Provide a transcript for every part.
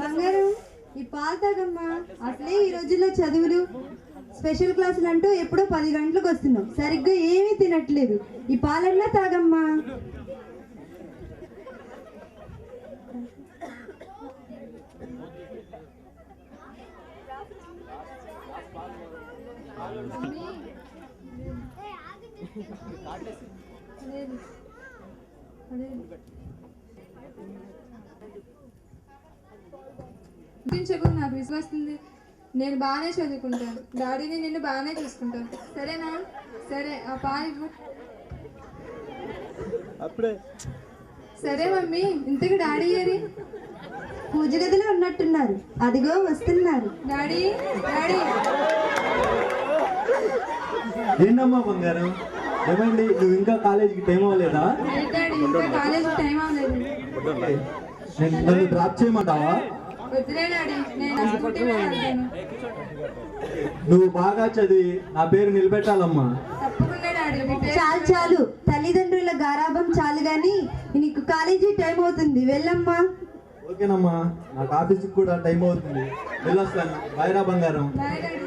బంగారం ఈ పాలు తాగమ్మా. అసలే ఈ రోజుల్లో చదువులు స్పెషల్ క్లాసులు అంటూ ఎప్పుడో 10 గంటలకు వస్తున్నావు, సరిగ్గా ఏమీ తినట్లేదు. ఈ పాలన్నా తాగమ్మా. నాకు విశ్వస్తుంది. నేను బాగానే చదువుకుంటాను, డాడీని నిన్ను బాగానే చూసుకుంటాను, సరేనా? సరే, ఆ పాలు అప్పుడే. సరే మమ్మీ, ఇంతకు డాడీ ఏరి? పూజ గదిలో ఉన్నట్టున్నారు, అదిగో వస్తున్నారు. Daddy, daddy. ఏంటమ్మా బంగారం, ఏమండి నువ్వు ఇంకా కాలేజీకి టైం అవ్వలేదా? డాడీ, ఇంకా కాలేజీకి టైం అవ్వలేదు. నన్ను డ్రాప్ చేయమంటావా? వద్దులే డాడీ, నేను స్కూటీ మీద వెళ్తాను. నువ్వు బాగా చదివి నా పేరు నిలబెట్టాలమ్మా. తప్పకుండా డాడీ. చాలు చాలు, తల్లిదండ్రుల గారాబం చాలు గాని నీకు కాలేజీ టైం అవుతుంది, వెళ్ళమ్మా. ఓకేనమ్మా, నాకు ఆఫీస్కి కూడా టైం అవుతుంది, వెళ్ళొస్తాను. బాయ్ రా బంగారం. Bye daddy.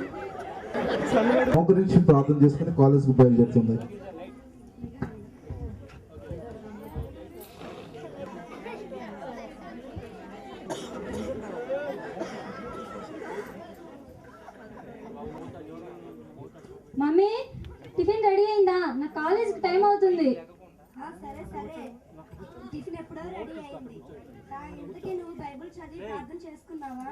గురించి ప్రార్థన చేసుకుని కాలేజ్కి బయలుదేరుతుంది. మమ్మీ, టిఫిన్ రెడీ అయిందా? నా కాలేజ్కి టైం అవుతుంది. సరే సరే, టిఫిన్ ఎప్పుడో రెడీ అయింది. ఇంతకీ నువ్వు బైబిల్ చదివి ప్రార్థన చేసుకున్నావా?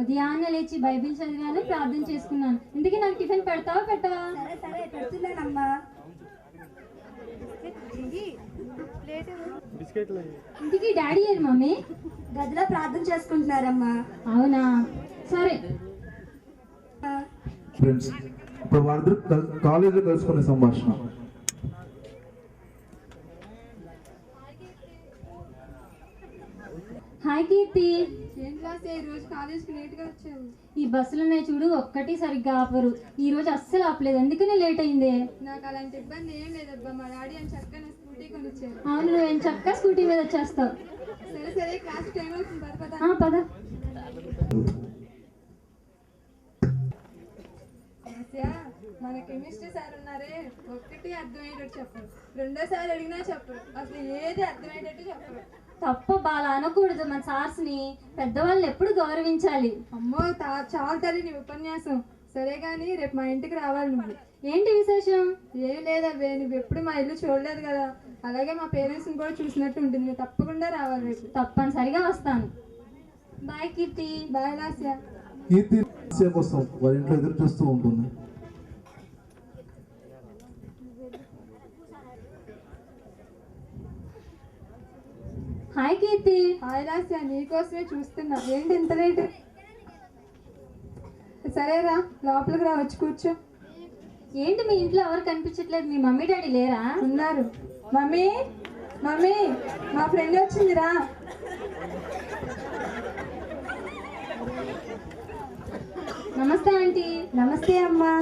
ఉదయాన్నే లేచి బైబిల్ చదివాను, ప్రార్థన చేసుకున్నాను. ఇందుకే నాకు టిఫిన్ పెడతావా పెట్టవా? సరే సరే, పెడుతున్నానమ్మా. ఇంటికి డాడీ ఏరు మమ్మీ? గదిలో ప్రార్థన చేసుకుంటున్నారమ్మా. అవునా, సరే. ఫ్రెండ్స్, ఇప్పుడు వాళ్ళిద్దరు కాలేజీలో కలుసుకునే సంభాషణ. హాయ్ కీర్తి. ఏం క్లాస్ ఈ రోజు కాలేజ్కి లేట్గా వచ్చావు? ఈ బస్సులున్నాయి చూడు, ఒక్కటి సరిగ్గా ఆపరు. ఈ రోజు అస్సలు ఆపలేదు, అందుకనే లేట్ అయింది. నాకు అలాంటి ఇబ్బంది ఏం లేదబ్బా, మా డాడీ అని చక్కగా నా స్కూటీ కొనిచ్చారు. అవును, నువ్వేం చక్కగా స్కూటీ మీద వచ్చేస్తావు. సరే సరే, క్లాస్ టైం అవుతుంది, పద పద. పద. మన కెమిస్ట్రీ సార్ ఉన్నారే, ఒక్కటి అర్థమయ్యేటట్టు చెప్పరు, రెండోసారి అడిగినా చెప్పరు, అసలు ఏది అర్థమయ్యేటట్టు చెప్పరు. తప్ప బాగా అనకూడదు, మన సార్స్ ని, పెద్దవాళ్ళని ఎప్పుడు గౌరవించాలి. అమ్మో చాలు తల్లి నీ ఉపన్యాసం. సరే కానీ రేపు మా ఇంటికి రావాలి నువ్వు. ఏంటి విశేషం? ఏం లేదవ్వే, నువ్వు ఎప్పుడు మా ఇల్లు చూడలేదు కదా, అలాగే మా పేరెంట్స్ని కూడా చూసినట్టు ఉంటుంది, నువ్వు తప్పకుండా రావాలి రేపు. తప్పనిసరిగా వస్తాను. బాయ్ కీర్తి. బాయ్ లాస్య. కీర్తి కోసం వాళ్ళ ఇంట్లో ఎదురు చూస్తూ ఉంటుంది. హాయ్ కీర్తి. హాయ్ లాస్య, నీకోసమే చూస్తున్నా. ఏంటి ఇంత లేట్? సరేరా, లోపలికి రా, వచ్చి కూర్చో. ఏంటి మీ ఇంట్లో ఎవరు కనిపించట్లేదు? మీ మమ్మీ డాడీ లేరా? ఉన్నారు. మమ్మీ, మమ్మీ, మా ఫ్రెండ్ వచ్చిందిరా. నమస్తే ఆంటీ. నమస్తే అమ్మా.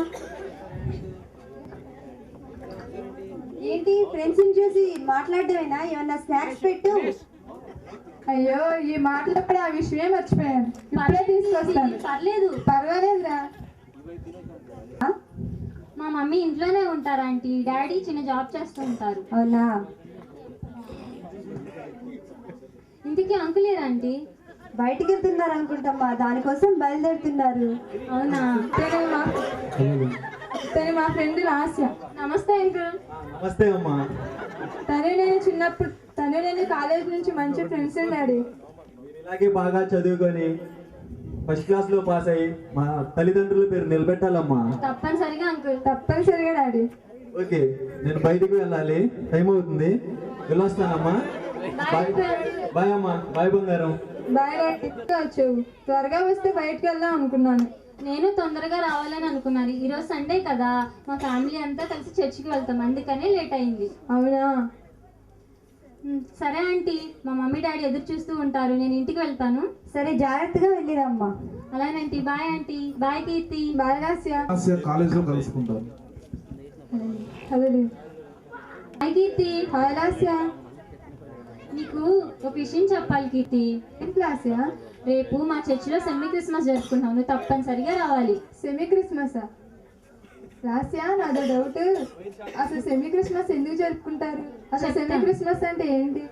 ఏంటి ఫ్రెండ్స్ని చూసి మాట్లాడటమేనా? ఏమన్నా స్నాక్స్ పెట్టు. అయ్యో, ఈ మాటలప్పుడు ఆ విషయం మర్చిపోయాను, ఇప్పుడే తీసుకొస్తాను. పర్లేదు. పర్వాలేదురా. మా మమ్మీ ఇంట్లోనే ఉంటారు ఆంటీ, డాడీ చిన్న జాబ్ చేస్తూ ఉంటారు. అవునా? ఇంటికి అంకులేరా ఆంటీ? బయటికి వెళ్తున్నారు అనుకుంటామ్మా, దానికోసం బయలుదేరుతున్నారు. అవునా? తను మా ఫ్రెండ్ లాస్య. నమస్తే అంకుల్. నమస్తే అమ్మా. తను నేను కాలేజ్ నుంచి మంచి ఫ్రెండ్స్ డాడీ. ఇలాగే బాగా చదువుకొని ఫస్ట్ క్లాస్ లో పాస్ అయ్యి మా తల్లిదండ్రుల పేరు నిలబెట్టాలమ్మా. తప్పనిసరిగా అంకుల్. తప్పనిసరిగా డాడీ. ఓకే, నేను బయటికి వెళ్ళాలి, టైం అవుతుంది, వెళ్ళొస్తానమ్మా. బాయ్. బాయ్ అమ్మా. బాయ్ బంగారం. Bye daddy. వచ్చావు, త్వరగా వస్తే బయటకు వెళ్దాం అనుకున్నాను. నేను తొందరగా రావాలని అనుకున్నాను. ఈరోజు సండే కదా, మా ఫ్యామిలీ అంతా కలిసి చర్చికి వెళ్తాం, అందుకనే లేట్ అయింది. అవునా? సరే ఆంటీ, మా మమ్మీ డాడీ ఎదురు చూస్తూ ఉంటారు, నేను ఇంటికి వెళ్తాను. సరే, జాగ్రత్తగా వెళ్ళిరమ్మా. అలానంటీ. Bye aunty. Bye Keerthi. Bye Lasya. కాలేజీలో కలుసుకుంటారు. అదే. బాయ్ కీర్తి. హాయ్ లాస్య. నీకు ఒక విషయం చెప్పాలి కీర్తి. ఏం క్లాసా? రేపు మా చర్చిలో సెమీ క్రిస్మస్ జరుపుకుంటాం, నువ్వు తప్పనిసరిగా రావాలి. సెమీ క్రిస్మసా? లాస్యా, నాదో డౌట్. అసలు సెమీ క్రిస్మస్ ఎందుకు జరుపుకుంటారు? అసలు సెమీ చెప్తాను. క్రిస్మస్ అంటే ఏంటి?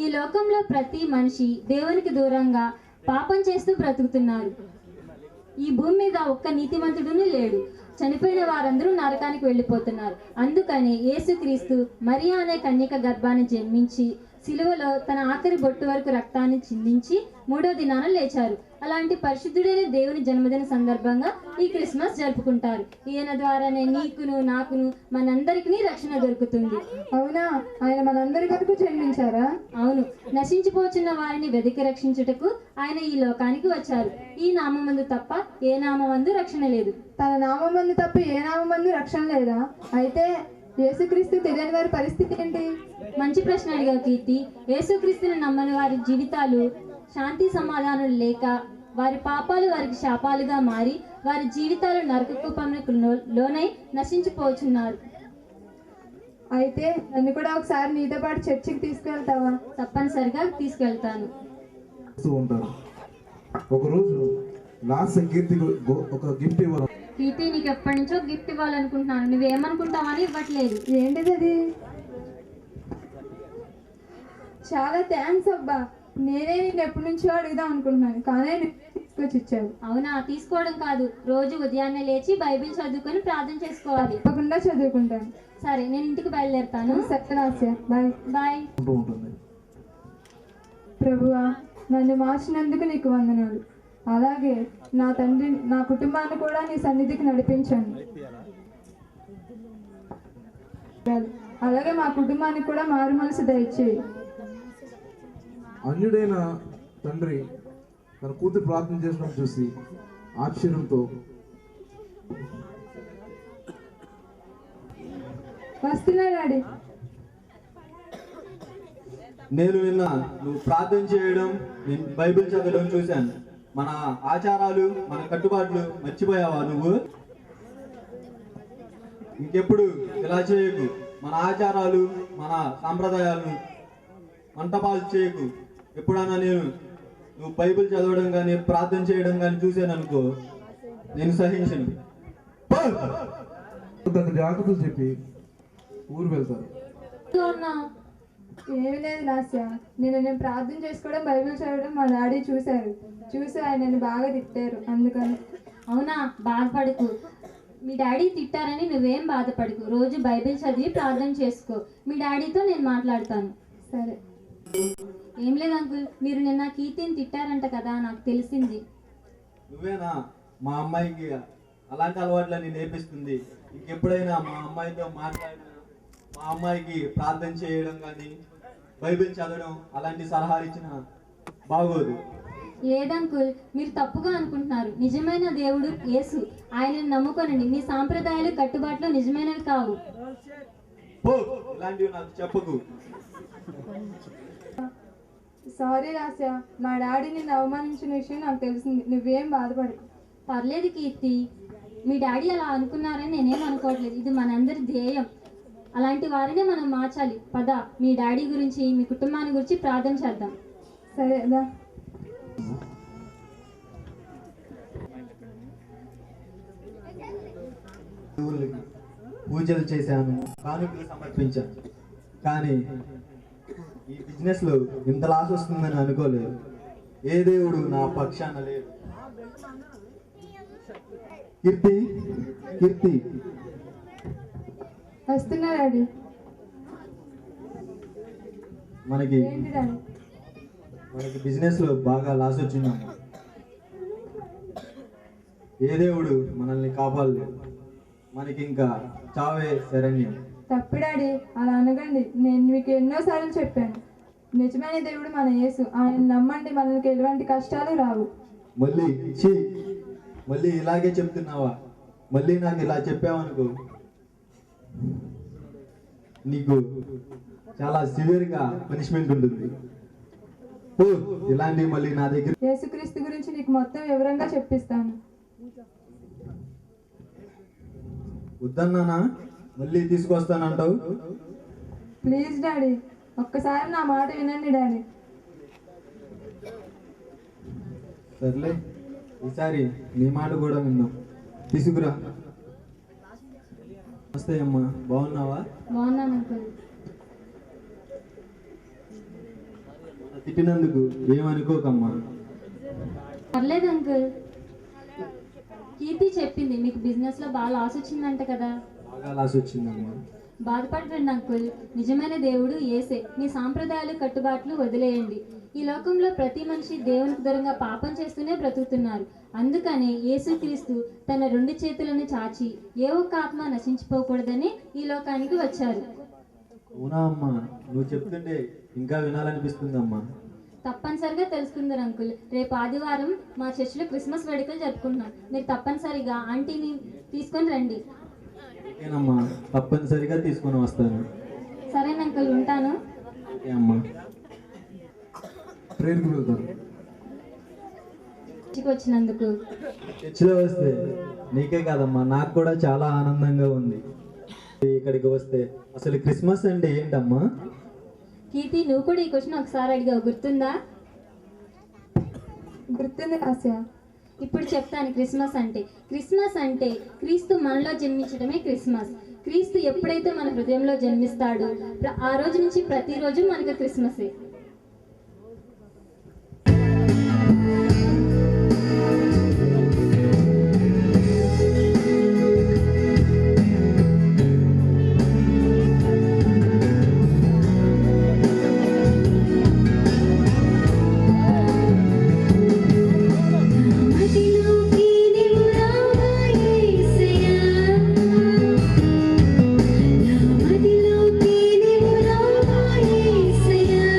ఈ లోకంలో ప్రతి మనిషి దేవునికి దూరంగా పాపం చేస్తూ బ్రతుకుతున్నారు. ఈ భూమి మీద ఒక్క నీతిమంతుడును లేడు. చనిపోయిన వారందరూ నరకానికి వెళ్ళిపోతున్నారు. అందుకని యేసుక్రీస్తు మరియా అనే కన్యక గర్భాన్ని జన్మించి సిలువలో తన ఆఖరి బొట్టు వరకు రక్తాన్ని చిందించి 3వ దినాన లేచారు. అలాంటి పరిశుద్ధుడైన దేవుని జన్మదిన సందర్భంగా ఈ క్రిస్మస్ జరుపుకుంటారు. ఈయన ద్వారానే నీకును నాకును మనందరికీ రక్షణ దొరుకుతుంది. అవునా? ఆయన మనందరి కొరకు జన్మించారా? అవును, నశించిపోతున్న వారిని వెతికి రక్షించుటకు ఆయన ఈ లోకానికి వచ్చారు. ఈ నామమందు తప్ప ఏ నామమందు రక్షణ లేదు. తన నామందు తప్ప ఏ నామందు రక్షణ లేదా? అయితే యేసుక్రీస్తు తెలియని వారి పరిస్థితి ఏంటి? మంచి ప్రశ్న అడిగావు కీర్తి. యేసుక్రీస్తుని నమ్మని వారి జీవితాలు శాంతి సమాధానాలు లేక, వారి పాపాలు వారికి శాపాలుగా మారి, వారి జీవితాలు నరక కూపములకు లోనై నశించిపోతున్నారు. అయితే నన్ను కూడా ఒకసారి నీతో పాటు చర్చికి తీసుకెళ్తావా? తప్పనిసరిగా తీసుకెళ్తాను. వస్తూ ఉంటారు. ఒకరోజు లాస్ట్ కీర్తికి ఒక గిఫ్ట్ ఇవ్వడం. కీర్తి, నీకు ఎప్పటి నుంచో గిఫ్ట్ ఇవ్వాలనుకుంటున్నాను, నువ్వేమనుకుంటావని ఇవ్వట్లేదు. ఏంటిది అది? చాలా థ్యాంక్స్ అబ్బా. నేనే నేను ఎప్పటి నుంచో అడుగుదాం అనుకుంటున్నాను, కానీ నువ్వే తీసుకొచ్చి ఇచ్చావు. అవునా? తీసుకోవడం కాదు, రోజు ఉదయాన్నే లేచి బైబిల్ చదువుకొని ప్రార్థన చేసుకోవాలి. తప్పకుండా చదువుకుంటాను. సరే, నేను ఇంటికి బయలుదేరుతాను. సత్యనాస్య, బాయ్. బాయ్. ఉంటూ ఉంటుంది. ప్రభువా, నన్ను మార్చినందుకు నీకు వందనాలు. అలాగే నా తండ్రి, నా కుటుంబాన్ని కూడా నీ సన్నిధికి నడిపించండి. అలాగే మా కుటుంబానికి కూడా మారు మనసు దయచేయి. అన్యుడైన తండ్రి తన కూతురు ప్రార్థన చేసడం చూసి ఆశ్చర్యంతో వస్తున్నా డాడీ. నేను విన్నా నువ్వు ప్రార్థన చేయడం, నేను బైబిల్ చదవడం చూశాను. మన ఆచారాలు, మన కట్టుబాట్లు మర్చిపోయావా నువ్వు? ఇంకెప్పుడు ఇలా చేయకు. మన ఆచారాలు, మన సాంప్రదాయాలను మంటపాలు చేయకు. ఎప్పుడన్నా నువ్వు బైబిల్ చదవడం కానీ ప్రార్థన చేయడం కానీ చూశాను అనుకో, నేను సహించను. తన జాగ్రత్తలు చెప్పి ఊరు వెళ్తారు. ఏమి లేదు లాస్య, నేను ప్రార్థన చేసుకోవడం, బైబిల్ చదవడం మా డాడీ చూసి ఆయన నన్ను బాగా తిట్టారు. అందుకని. అవునా? బాధపడకు. మీ డాడీ తిట్టారని నువ్వేం బాధపడకు. రోజు బైబిల్ చదివి ప్రార్థన చేసుకో. మీ డాడీతో నేను మాట్లాడతాను. సరే. ఏం లేదు అంకుల్, మీరు నిన్న కీర్తిని తిట్టారంట కదా, నాకు తెలిసింది. నువ్వేనా మా అమ్మాయికి అలాంటి అలవాట్లని నేర్పిస్తుంది? ఇంకెప్పుడైనా మా అమ్మాయితో మాట్లాడినా, మా అమ్మాయికి ప్రార్థన చేయడం కానీ బైబిల్ చదవడం అలాంటి సలహాలు ఇచ్చిన బాగోదు. లేదంకుల్, మీరు తప్పుగా అనుకుంటున్నారు. నిజమైన దేవుడు యేసు, ఆయనను నమ్ముకోనండి. మీ సాంప్రదాయాలు కట్టుబాట్లు నిజమైనవి కావు. పో, ఇలాంటివి నాకు చెప్పకు. సారీ లాస్య, మా డాడీ నిన్ను అవమానించిన విషయం నాకు తెలిసింది. నువ్వేం బాధపడకు. పర్లేదు కీర్తి, మీ డాడీ అలా అనుకున్నారని నేనేం అనుకోవట్లేదు. ఇది మనందరి ధ్యేయం. అలాంటి వారినే మనం మార్చాలి. పద, మీ డాడీ గురించి, మీ కుటుంబాన్ని గురించి ప్రార్థన చేద్దాం. సరే దా. పూజలు చేశాను, కానుకలు సమర్పించాను, కానీ ఈ బిజినెస్ లో ఇంత లాస్ వస్తుందని అనుకోలేదు. ఏ దేవుడు నా పక్షాన లేడు. కీర్తి వస్తున్నా డాడీ. మనకి ఏంటి డాడీ? బిజినెస్ లో బాగా లాస్ వచ్చిందమ్మా. ఏ దేవుడు మనల్ని కాపాడలేదు. మనకి ఇంకా చావే శరణ్యం. తప్పు డాడీ, అలా అనకండి. నేను మీకు ఎన్నోసార్లు చెప్పాను, నిజమైన దేవుడు మన యేసు. ఆయన నమ్మండి, మనకి ఎలాంటి కష్టాలు రావు. మళ్ళీ ఇలాగే చెప్తున్నావా? మళ్ళీ నాకు ఇలా చెప్పావనుకో, నీకు చాలా సివియర్గా పనిష్మెంట్ ఉంటుంది. ఇలాంటివి మళ్ళీ నా దగ్గర. యేసుక్రీస్తు గురించి నీకు మొత్తం వివరంగా చెప్పిస్తాను. వద్దన్నానా? మళ్ళీ తీసుకొస్తానంటావు? ప్లీజ్ డాడీ, ఒక్కసారి నా మాట వినండి డాడీ. సర్లే, ఈసారి నీ మాట కూడా విందాం. తీసుకురా. నమస్తే అమ్మా, బాగున్నావా? బాగున్నాను అంకుల్. తిట్టినందుకు ఏమనుకోకమ్మా. పర్లేదు అంకుల్. కీర్తి చెప్పింది మీకు బిజినెస్లో బాగా లాస్ వచ్చిందంట కదా. బాగా లాస్ వచ్చిందమ్మా. బాధపడకండి అంకుల్, నిజమైన దేవుడు యేసే. మీ సాంప్రదాయాలు కట్టుబాట్లు వదిలేయండి. ఈ లోకంలో ప్రతి మనిషి దేవునికి దూరంగా పాపం చేస్తూనే బ్రతుకుతున్నారు. అందుకనే యేసుక్రీస్తు తన 2 చేతులను చాచి ఏ ఒక్క ఆత్మ నశించిపోకూడదని ఈ లోకానికి వచ్చారు. అవునా అమ్మా, నువ్వు చెప్తుంటే ఇంకా వినాలనిపిస్తుందమ్మా. తప్పనిసరిగా తెలుసుకుందరు అంకుల్. రేపు ఆదివారం మా చర్చిలో క్రిస్మస్ వేడుకలు జరుపుకుంటున్నాం. మీరు తప్పనిసరిగా ఆంటీని తీసుకొని రండి. ఓకేనమ్మా, తప్పనిసరిగా తీసుకొని వస్తాను. సరేనా అంకుల్, ఉంటాను. ఓకే అమ్మా. ప్రేయర్కి వెళ్తాను. చర్చికి వచ్చినందుకు చర్చిలో వస్తే నీకే కాదమ్మా, నాకు కూడా చాలా ఆనందంగా ఉంది. ఇక్కడికి వస్తే అసలు క్రిస్మస్ అంటే ఏంటమ్మా? కీర్తి, నువ్వు కూడా ఈ క్వశ్చన్ ఒకసారి అడిగావు, గుర్తుందా? గుర్తుంది ఆశ. ఇప్పుడు చెప్తాను. క్రిస్మస్ అంటే క్రీస్తు మనలో జన్మించడమే క్రిస్మస్. క్రీస్తు ఎప్పుడైతే మన హృదయంలో జన్మిస్తాడో ఆ రోజు నుంచి ప్రతిరోజు మనకు క్రిస్మసే. మదిలోకి నీవు రావా యేసయ్యా.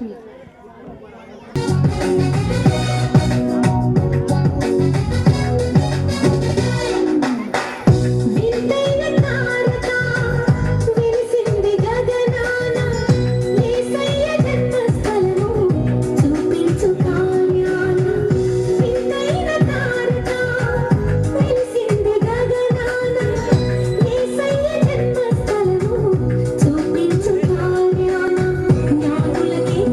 లక్ష్మి. చూపించు కార్యాన జ్ఞానులకి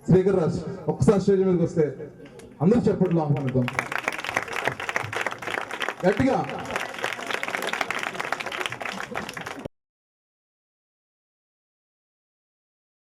స్పీకర్ రాజ్ ఒక్కసారి స్టేజ్ మీదకి వస్తే అందరూ చెప్పట్లు ఆహ్వానిద్దాం గట్టిగా.